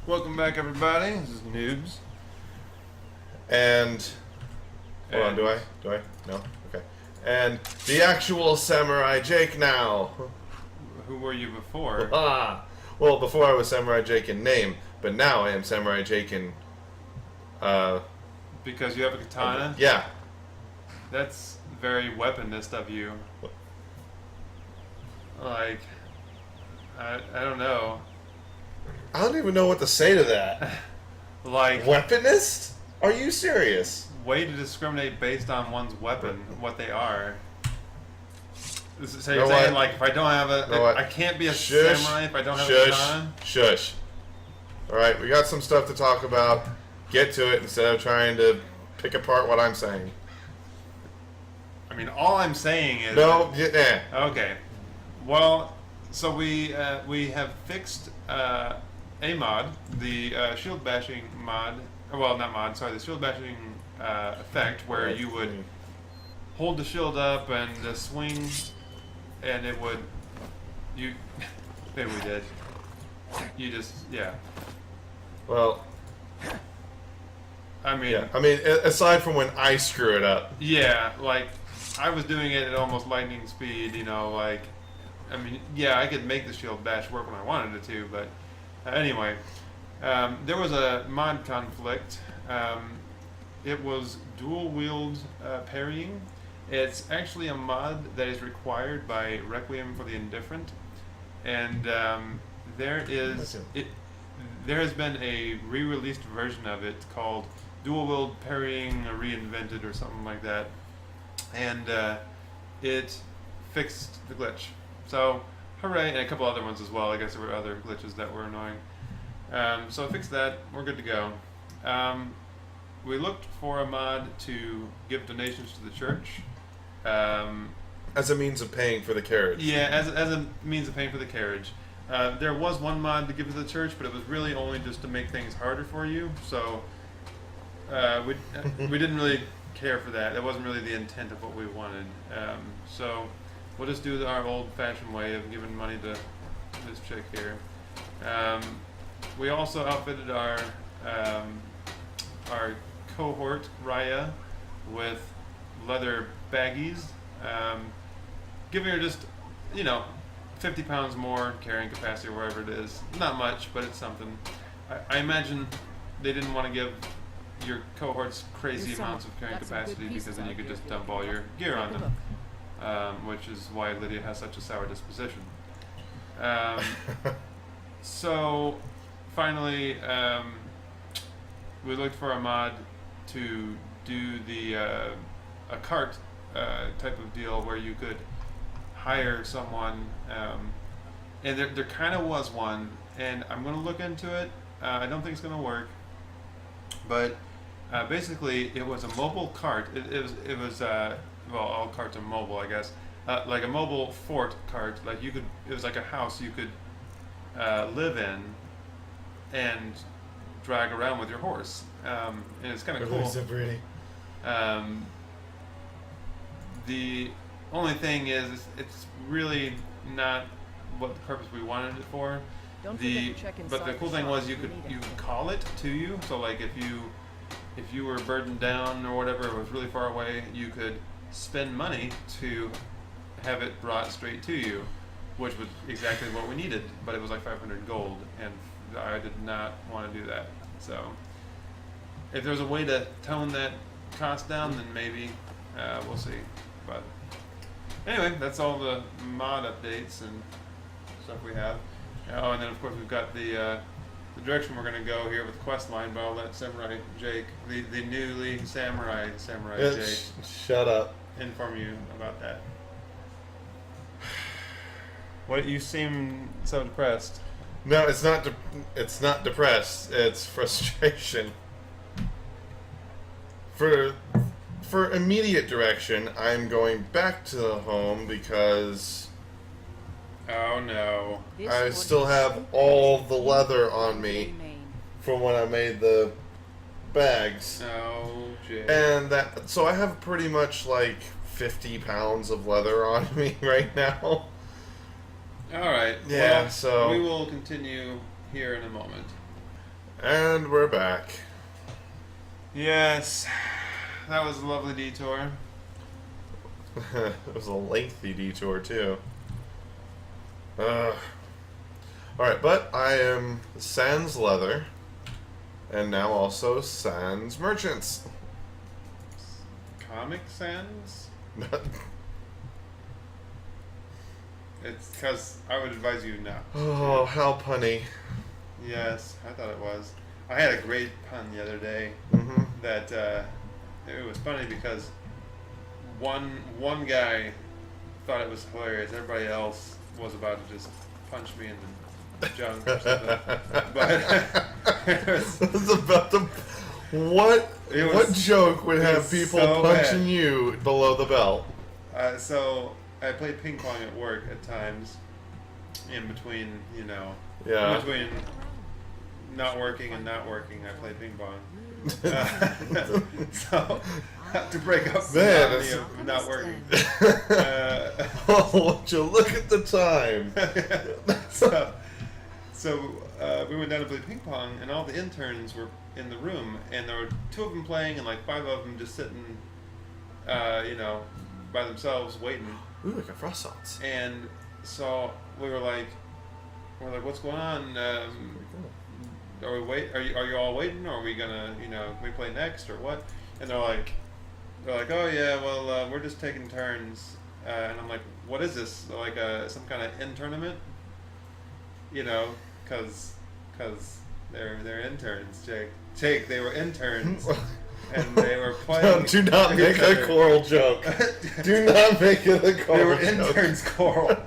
Welcome back, everybody. This is Noobz. And hold on, do I? No? Okay. And the actual Samurai Jake now. Who were you before? Well, before I was Samurai Jake in name, but now I am Samurai Jake in Because you have a katana? Yeah. That's very weaponist of you. Like, I don't know. I don't even know what to say to that. Like, Weaponist? Are you serious? way to discriminate based on one's weapon, what they are. So you're Know saying, what? like, if I don't have a... Know what? I can't be a Shush. samurai if I don't have a katana? Shush. Alright, we got some stuff to talk about. Get to it instead of trying to pick apart what I'm saying. I mean, all I'm saying is... No, Okay. Well, so we have fixed a mod, the shield bashing mod. Well, not mod. Sorry, the shield bashing effect, where you would hold the shield up and swing, and it would. You. Maybe we did. You just Well, I mean. yeah. I mean, aside from when I screw it up. Yeah, like I was doing it at almost lightning speed. You know, like. I mean, yeah, I could make the shield bash work when I wanted it to, but anyway, there was a mod conflict. It was dual wield parrying. It's actually a mod that is required by Requiem for the Indifferent, and there has been a re-released version of it called Dual Wield Parrying Reinvented or something like that, and it fixed the glitch. So, hooray, and a couple other ones as well. I guess there were other glitches that were annoying. So I fixed that. We're good to go. We looked for a mod to give donations to the church. As a means of paying for the carriage. Yeah, as a means of paying for the carriage. There was one mod to give to the church, but it was really only just to make things harder for you. So we didn't really care for that. That wasn't really the intent of what we wanted. So we'll just do our old-fashioned way of giving money to this chick here. We also outfitted our cohort Raya with leather baggies, giving her just 50 pounds more carrying capacity or wherever it is. Not much, but it's something. I imagine they didn't want to give your cohorts crazy amounts of carrying capacity because then you could just dump all your gear on them. Which is why Lydia has such a sour disposition. So, finally, we looked for a mod to do the a cart type of deal where you could hire someone, and there kind of was one, and I'm going to look into it. I don't think it's going to work, but basically it was a mobile cart. It was well, all carts are mobile, I guess. Like a mobile fort cart. Like it was like a house you could live in and drag around with your horse. And it's kind of cool. So pretty. The only thing is, it's really not what the purpose we wanted it for. But the cool thing was you could call it to you. So like if you were burdened down or whatever, it was really far away, you could spend money to have it brought straight to you, which was exactly what we needed, but it was like 500 gold, and I did not want to do that. So if there's a way to tone that cost down, then maybe we'll see. But anyway, that's all the mod updates and stuff we have. Oh, and then of course we've got the direction we're going to go here with the quest line, but I'll let Samurai Jake, the newly Samurai Jake, shut up. inform you about that. What, you seem so depressed. No, it's not. It's not depressed. It's frustration. For immediate direction, I'm going back to the home because Oh no. I still have all the leather on me from when I made the bags, Oh, Jake. and so I have pretty much like 50 pounds of leather on me right now. All right. Yeah, Well, so we will continue here in a moment. And we're back. Yes, that was a lovely detour. It was a lengthy detour, too. Alright, but I am Sans Leather, and now also Sans Merchants. Comic Sans? It's because I would advise you not. Oh, how punny. Yes, I thought it was. I had a great pun the other day that it was funny because one guy thought it was hilarious. Everybody else was about to just punch me in the junk or something. But it was about the what joke would have was people so punching bad. you below the belt? So I played ping pong at work at times, in between, Yeah. in between not working and not working, I played ping pong. So to break up the Man, monotony of not working. Oh, would you look at the time? So we went down to play ping pong, and all the interns were in the room, and there were 2 of them playing, and like 5 of them just sitting, by themselves waiting. Ooh, like a frost salts. And so we were like, what's going on? Are we wait? Are you all waiting? Or are we gonna, can we play next or what? And they're like, oh yeah, well we're just taking turns. And I'm like, what is this? Like some kind of in tournament? Because they're interns, Jake. They were interns, and they were playing. Do not make a Coral joke. Do not make it a Coral They were joke. interns, Coral.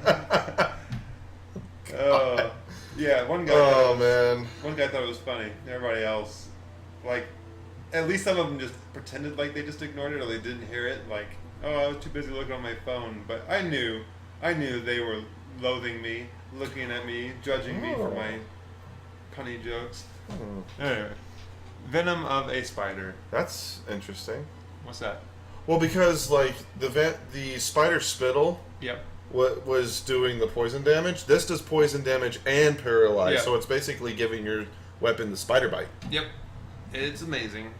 Yeah, one guy. Oh, man. One guy thought it was funny. Everybody else, like, at least some of them just pretended like they just ignored it or they didn't hear it. Like, oh, I was too busy looking on my phone. But I knew they were loathing me, looking at me, judging me for my punny jokes. Anyway, Venom of a Spider. That's interesting. What's that? Well, because like the spider spittle Yep. was doing the poison damage. This does poison damage and paralyze, Yeah. so it's basically giving your weapon the spider bite. Yep. It's amazing.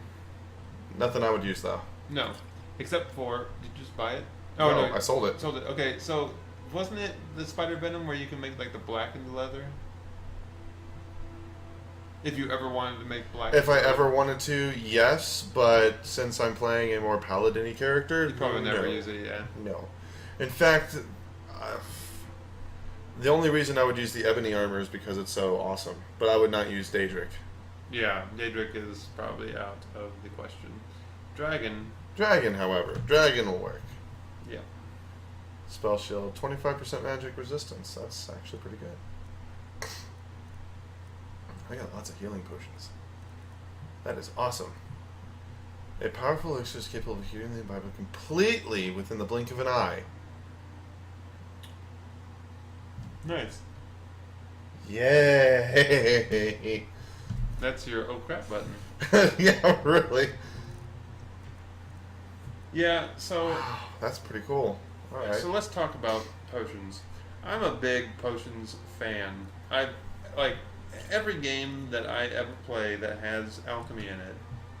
Nothing I would use though. No, except for did you just buy it? No, I sold it. Sold it. Okay, so wasn't it the spider venom where you can make like the black and the leather? If you ever wanted to make black. If I ever wanted to, yes, but since I'm playing a more paladin-y character, you probably never no. use it. Yeah. No. In fact, the only reason I would use the ebony armor is because it's so awesome. But I would not use Daedric. Yeah, Daedric is probably out of the question. Dragon. Dragon, however. Dragon will work. Yeah. Spell shield, 25% magic resistance. That's actually pretty good. I got lots of healing potions. That is awesome. A powerful elixir is capable of healing the environment completely within the blink of an eye. Nice. Yay! That's your oh crap button. Yeah, really. Yeah. So. That's pretty cool. All right. So let's talk about potions. I'm a big potions fan. I like every game that I ever play that has alchemy in it.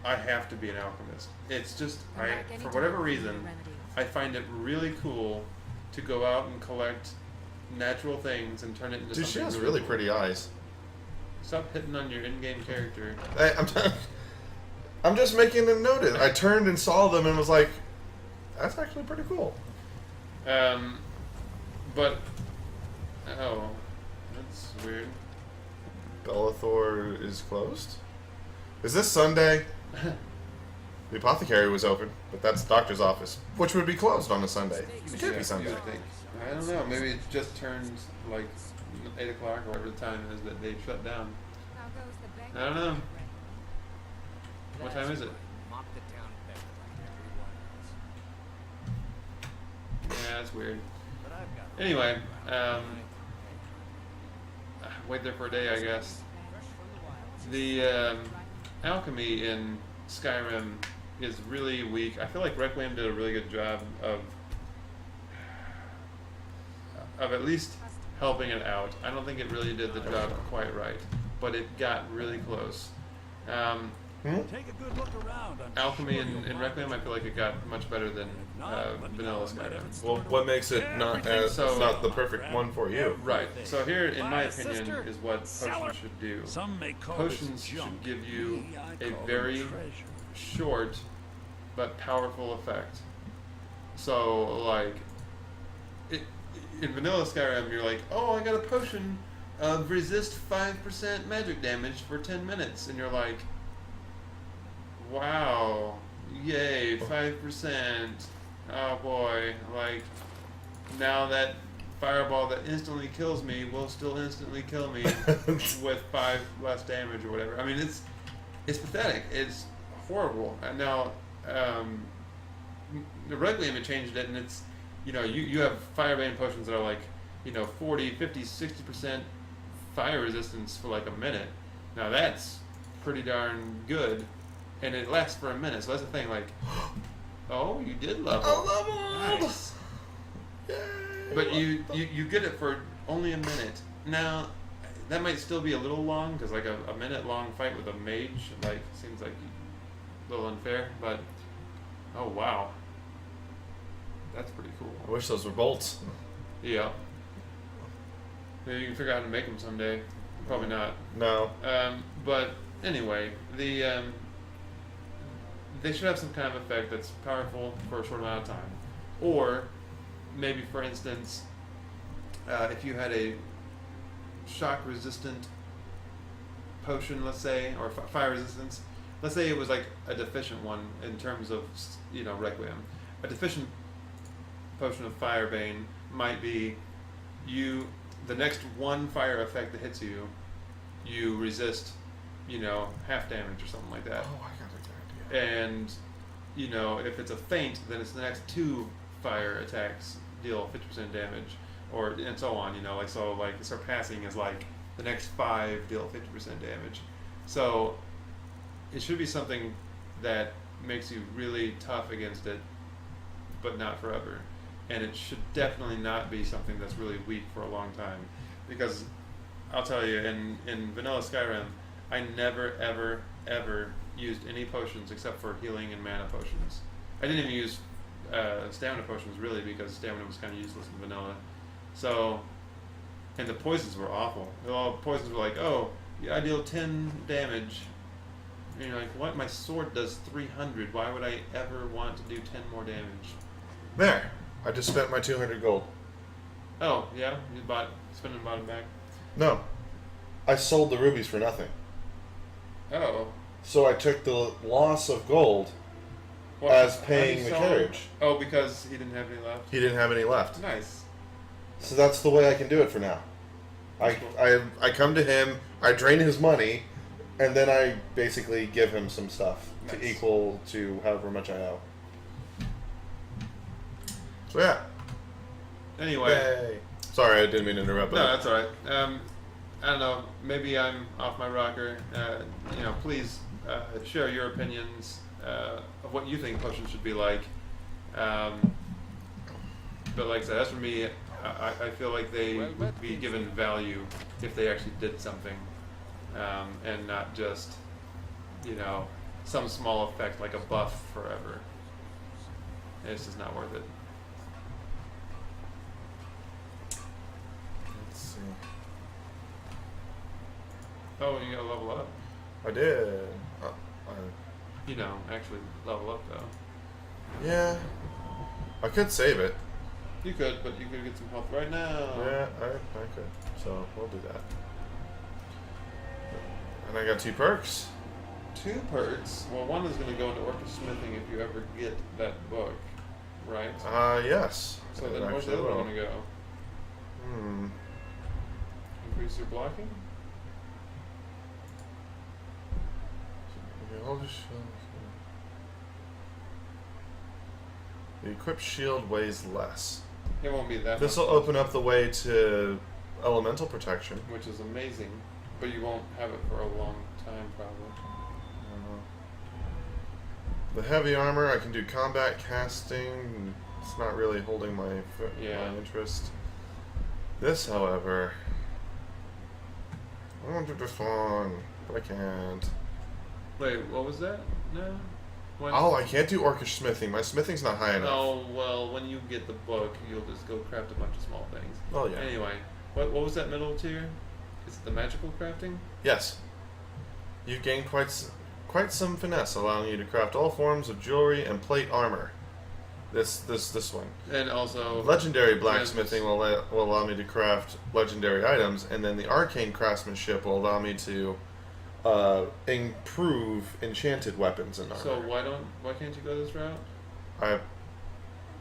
I have to be an alchemist. It's just for whatever reason, I find it really cool to go out and collect natural things and turn it into Dude, she something has really cool. pretty eyes. Stop hitting on your in-game character. I'm just making a note of it. I turned and saw them and was like, that's actually pretty cool. But oh, that's weird. Bellathor is closed? Is this Sunday? The apothecary was open, but that's the doctor's office, which would be closed on a Sunday. It can't be Sunday. You would think. I don't know. Maybe it just turned like 8 o'clock or whatever the time is that they shut down. I don't know. What time is it? Yeah, that's weird. Anyway, wait there for a day, I guess. The alchemy in Skyrim is really weak. I feel like Requiem did a really good job of at least helping it out. I don't think it really did the job quite right, but it got really close. Take a good look around. I'm Alchemy sure in you'll Requiem, I find feel like it got much better than vanilla Skyrim. Well, what makes it not the perfect one for you? Right. So here, in my Buy a opinion, sister, is what sell her. potions should do. Some may call Potions this should junk. give you Me, I a call them very treasure. short but powerful effect. So, like, in vanilla Skyrim, you're like, oh, I got a potion of resist 5% magic damage for 10 minutes. And you're like, wow, yay, 5%. Oh boy, like, now that fireball that instantly kills me will still instantly kill me with 5 less damage or whatever. I mean, it's pathetic. It's horrible. And now, the Requiem had changed it, and it's, you have Firebane potions that are like, 40, 50, 60% fire resistance for like a minute. Now that's pretty darn good, and it lasts for a minute. So that's the thing. Like, oh, you did level. I leveled. Nice. Yay. But you get it for only a minute. Now that might still be a little long, because like a minute long fight with a mage like seems like a little unfair. But oh wow, that's pretty cool. I wish those were bolts. Yeah. Maybe you can figure out how to make them someday. Probably not. No. But anyway, they should have some kind of effect that's powerful for a short amount of time. Or maybe, for instance, if you had a shock-resistant potion, let's say, or fire resistance, let's say it was like a deficient one in terms of, Requiem. A deficient potion of Firebane might be the next one fire effect that hits you, you resist, half damage or something like that. Oh, I got a good idea. And, if it's a feint, then it's the next 2 fire attacks deal 50% damage, and so on, like surpassing is like the next 5 deal 50% damage. So it should be something that makes you really tough against it, but not forever. And it should definitely not be something that's really weak for a long time, because I'll tell you, in vanilla Skyrim, I never ever used any potions except for healing and mana potions. I didn't even use stamina potions really, because stamina was kind of useless in vanilla. So, and the poisons were awful. All poisons were like, oh, yeah, I deal 10 damage. And you're like, what? My sword does 300. Why would I ever want to do 10 more damage? There. I just spent my 200 gold. Oh, yeah? You spent and bought it back? No. I sold the rubies for nothing. Oh. So I took the loss of gold as paying the carriage. Oh, because he didn't have any left? He didn't have any left. Nice. So that's the way I can do it for now. I come to him, I drain his money, and then I basically give him some stuff to equal to however much I owe. So yeah. Anyway. Yay. Sorry, I didn't mean to interrupt. No, that's alright. I don't know, maybe I'm off my rocker. Please share your opinions of what you think potions should be like. But like I said, as for me, I feel like they would be given value if they actually did something, and not just, some small effect like a buff forever. It's just not worth it. Let's see. Oh, you gotta level up. I did. Actually level up though. Yeah. I could save it. You could, but you could get some health right now. Yeah, I could. So we'll do that. And I got 2 perks. 2 perks. Well, one is going to go into orcish smithing if you ever get that book, right? Yes. So It then where's the actually other will. one going to go? Increase your blocking? The equipped shield weighs less. It won't be that This much, will open up the way to elemental protection. which is amazing, but you won't have it for a long time probably. The heavy armor, I can do combat casting. It's not really holding my interest. This, however, I want to do this one, but I can't. Wait, what was that? No. When? Oh, I can't do orcish smithing. My smithing's not high enough. Oh, well, when you get the book, you'll just go craft a bunch of small things. Oh, yeah. Anyway, what was that middle tier? Is it the magical crafting? Yes. You've gained quite some finesse, allowing you to craft all forms of jewelry and plate armor. This one. And also... Legendary blacksmithing will allow me to craft legendary items, and then the arcane craftsmanship will allow me to improve enchanted weapons and armor. So why can't you go this route?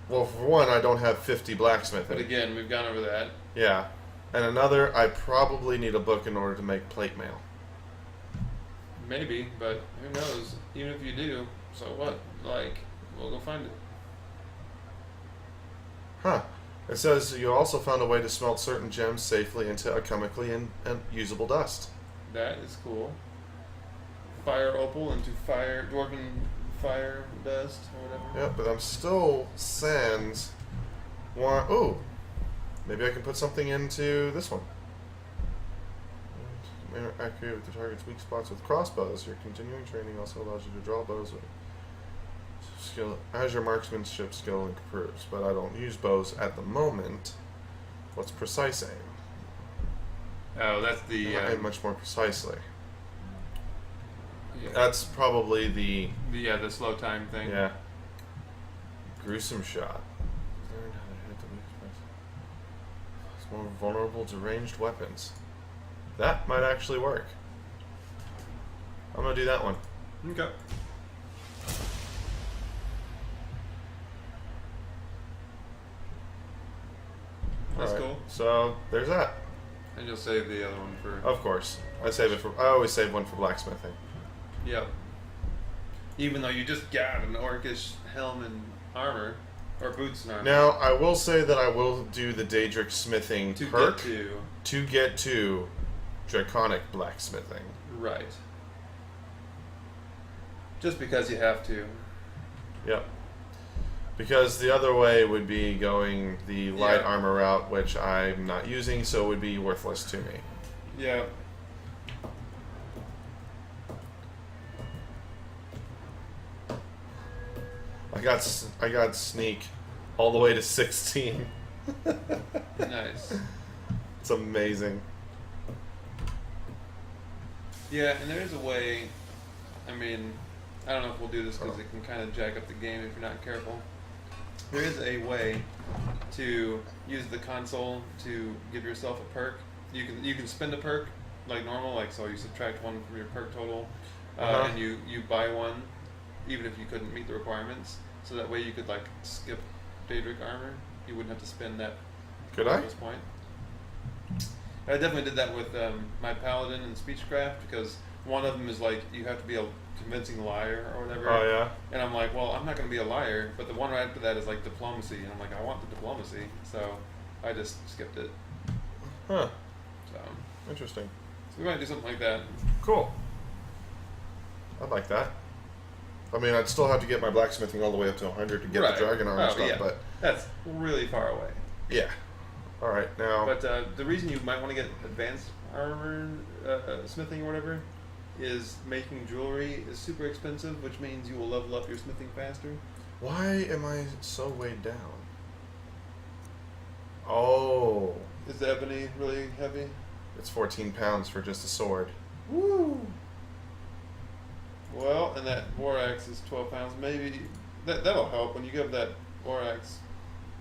Well, for one, I don't have 50 blacksmithing. But again, we've gone over that. Yeah. And another, I probably need a book in order to make plate mail. Maybe, but who knows? Even if you do, so what? Like, we'll go find it. Huh. It says you also found a way to smelt certain gems safely into alchemically and usable dust. That is cool. Fire opal into dwarven fire dust or whatever. Yeah, but I'm still sans. Ooh. Maybe I can put something into this one. Accurate with the target's weak spots with crossbows. Your continuing training also allows you to draw bows with skill as your marksmanship skill improves, but I don't use bows at the moment. What's precise aim? Oh, that's the... aim much more precisely. Yeah. That's probably the slow time thing. Yeah. Gruesome shot. Learn how to hit the weak spots. It's more vulnerable to ranged weapons. That might actually work. I'm gonna do that one. Okay. That's cool. So there's that. And you'll save the other one for... Of course. I always save one for blacksmithing. Yep. Even though you just got an orcish helm and armor, or boots and armor. Now, I will say that I will do the Daedric smithing perk to get to draconic blacksmithing. Right. Just because you have to. Yep. Because the other way would be going the light armor route, which I'm not using, so it would be worthless to me. Yeah. I got sneak all the way to 16. Nice. It's amazing. Yeah, and there is a way, I mean, I don't know if we'll do this because it can kind of jack up the game if you're not careful. There is a way to use the console to give yourself a perk. You can spend a perk like normal, like so you subtract one from your perk total, and you buy one, even if you couldn't meet the requirements. So that way you could like skip Daedric armor. You wouldn't have to spend that. Could I? At this point. I definitely did that with my paladin and speechcraft because one of them is like you have to be a convincing liar or whatever. Oh yeah. And I'm like, well, I'm not going to be a liar, but the one right after that is like diplomacy, and I'm like, I want the diplomacy, so I just skipped it. Huh. So Interesting. we might do something like that. Cool. I'd like that. I mean, I'd still have to get my blacksmithing all the way up to 100 to get the dragon armor stuff, but that's really far away. yeah. All right, now. But the reason you might want to get advanced armor smithing or whatever is making jewelry is super expensive, which means you will level up your smithing faster. Why am I so weighed down? Oh. Is the ebony really heavy? It's 14 pounds for just a sword. Woo! Well, and that war axe is 12 pounds. Maybe that'll help when you give that war axe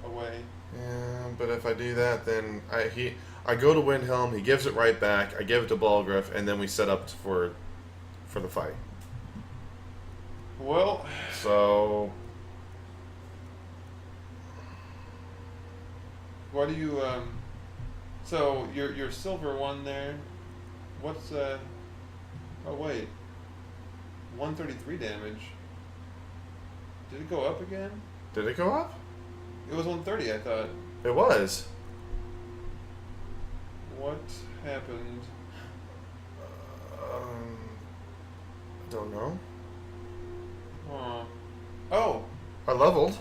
away. Yeah, but if I do that, then I go to Windhelm, he gives it right back, I give it to Balgruuf, and then we set up for the fight. Well, so what do you so your silver one there, what's oh wait, 133 damage. Did it go up again? did it go up? It was 130, I thought. It was. What happened? Don't know. Huh. Oh. I leveled.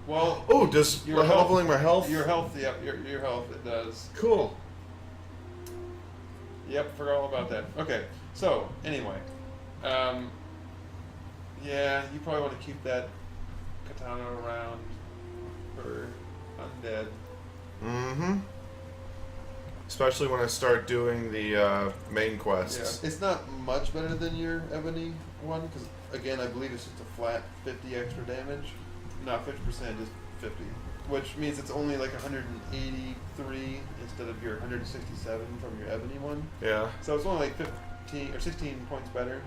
Well. Oh, does your health, leveling my health? Your health, yep. Your health, it does. Cool. Yep, forgot all about that. Okay. So anyway, Yeah, you probably want to keep that katana around for undead. Mm-hmm. Especially when I start doing the main Yeah, quests. it's not much better than your ebony one because again, I believe it's just a flat 50 extra damage, not 50%, just 50, which means it's only like 183 instead of your 167 from your ebony one. Yeah. So it's only like 15 or 16 points better,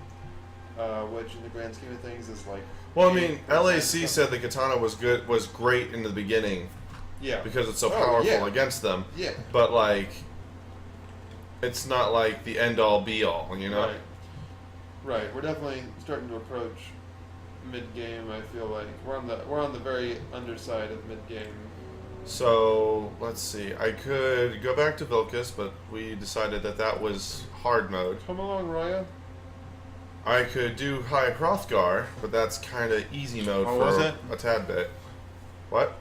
which in the grand scheme of things is like. Well, I mean, 8% LAC something. said the katana was great in the beginning Yeah. because it's so Oh, powerful yeah. against them. Yeah. But like, it's not like the end all be all, you know? Right. Right. We're definitely starting to approach mid game. I feel like we're on the very underside of mid game. So let's see. I could go back to Vilcus, but we decided that was hard mode. Come along, Raya. I could do High Hrothgar, but that's kind of easy mode What for was it? a tad bit. What?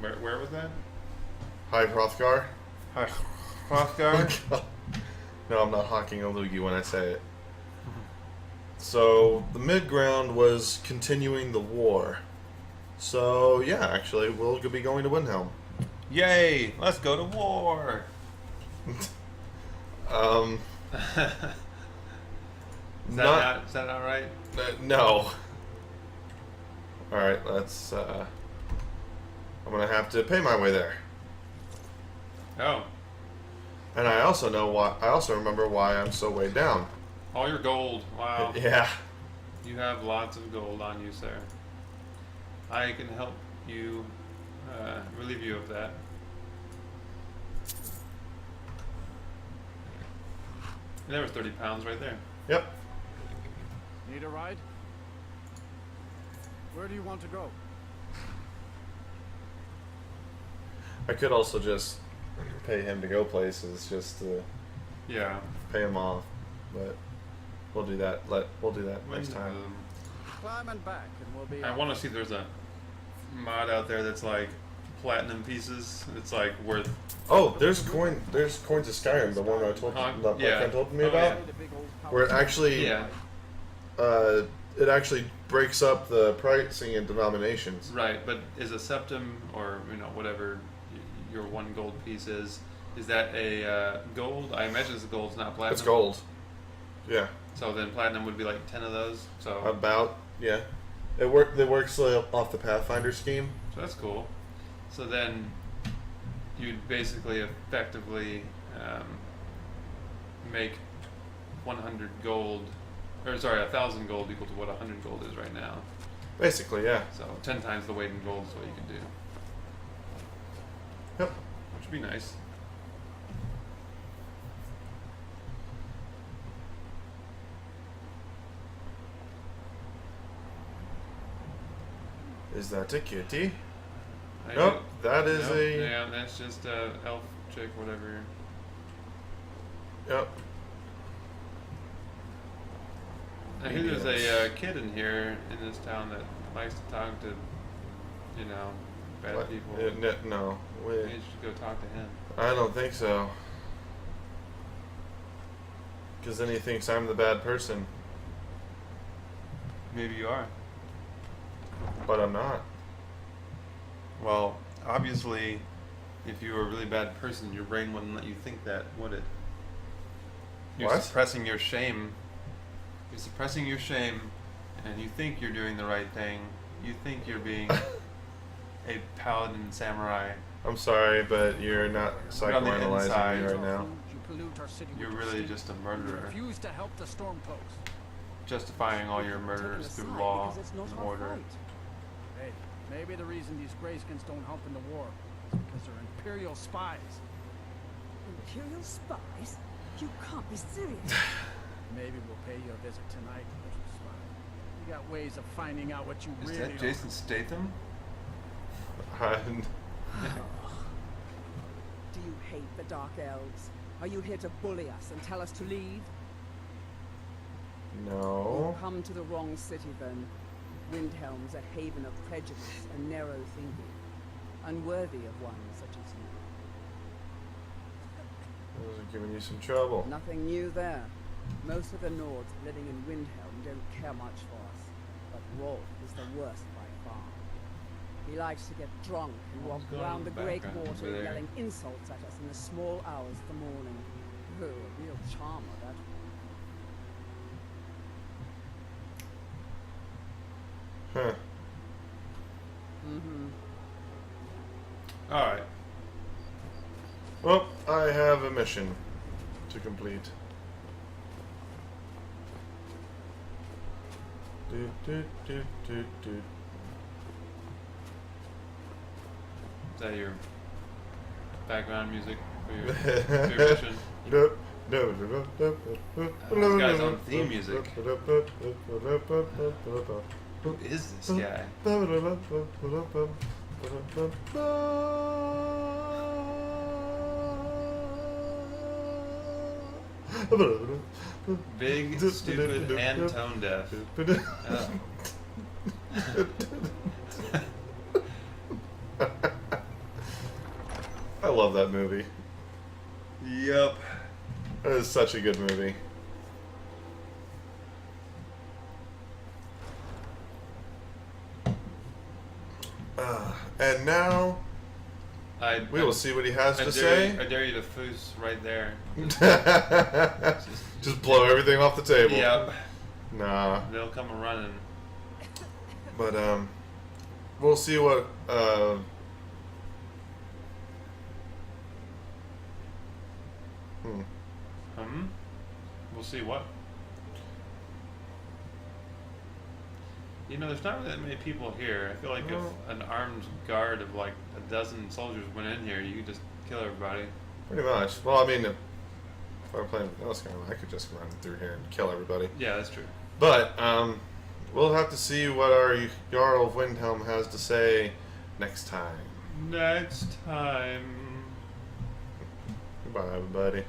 Where was that? High Hrothgar? Hi, Hrothgar. No, I'm not hawking a loogie when I say it. So the mid ground was continuing the war. So yeah, actually, we'll be going to Windhelm. Yay! Let's go to war. Is that not right? No. All right, let's. I'm gonna have to pay my way there. Oh, And I also know why. I also remember why I'm so way down. all your gold. Wow. Yeah. You have lots of gold on you, sir. I can help you relieve you of that. There was 30 pounds right there. Yep. Need a ride? Where do you want to go? I could also just pay him to go places just to Yeah. pay him off, but we'll do that. We'll do that next time. Climb and back, and we'll be. I want to see if there's a mod out there that's like platinum pieces. It's like worth. Oh, there's coins of Skyrim, the one I told Huh? that my Yeah. friend told me Oh, about, yeah. where it actually Yeah. it actually breaks up the pricing and denominations. Right, but is a septum or whatever your one gold piece is that a gold? I imagine it's gold, it's not platinum. It's gold. Yeah. So then platinum would be like 10 of those. So About, yeah. It works off the Pathfinder scheme. So that's cool. So then you'd basically effectively make 100 gold, or sorry, 1,000 gold equal to what 100 gold is right now. Basically, yeah. So 10 times the weight in gold is what you can do. Yep. Which would be nice. Is that a kitty? I Nope, do- that is nope, a... Yeah, that's just elf chick, whatever. Yep. I hear there's a kid in here in this town that likes to talk to, bad What? people. No. Maybe you should go talk to him. I don't think so. Because then he thinks I'm the bad person. Maybe you are. But I'm not. Well, obviously, if you were a really bad person, your brain wouldn't let you think that, would it? You're What? suppressing your shame. You're suppressing your shame, and you think you're doing the right thing. You think you're being a paladin samurai. I'm sorry, but you're not But on the psychoanalyzing inside- me right now. You pollute our city. You're with really stink. just a You murderer, refuse to help the Stormcloaks. justifying all your murders through law and order. Hey, maybe the reason these Greyskins don't help in the war is because they're Imperial spies. Imperial spies? You can't be serious. Maybe we'll pay you a visit tonight, little spy. We got ways of finding out what you Is really that Jason Statham? And Do you hate the Dark Elves? Are you here to bully us and tell us to leave? no. You've come to the wrong city, then. Windhelm's a haven of prejudice and narrow thinking, unworthy of one such as you. Those are giving you some trouble. Nothing new there. Most of the Nords living in Windhelm care much for us, but Rolf is the worst by far. He likes to get drunk and walk What's going around on the in the great background water over there? yelling insults at us in the small hours of the morning. Oh, a real charmer, that. Huh. Mm-hmm. Alright. Well, I have a mission to complete. Do, do, do, do, do. Is that your background music for your mission? No, no, no, no, no, This guy's on theme music. Who is this guy? Big, stupid, and tone deaf. Oh. I love that movie. Yup. That is such a good movie. And now we will see what he has to say. I dare you to foos right there. Just blow everything off the table. Yep. Nah. They'll come a running. But we'll see what We'll see what. You know, there's not really that many people here. I feel like if an armed guard of like a dozen soldiers went in here, you could just kill everybody. Pretty much. Well, I mean, if I were playing Skyrim, I could just run through here and kill everybody. Yeah, that's true. But we'll have to see what our Jarl of Windhelm has to say next time. Next time. Goodbye, everybody.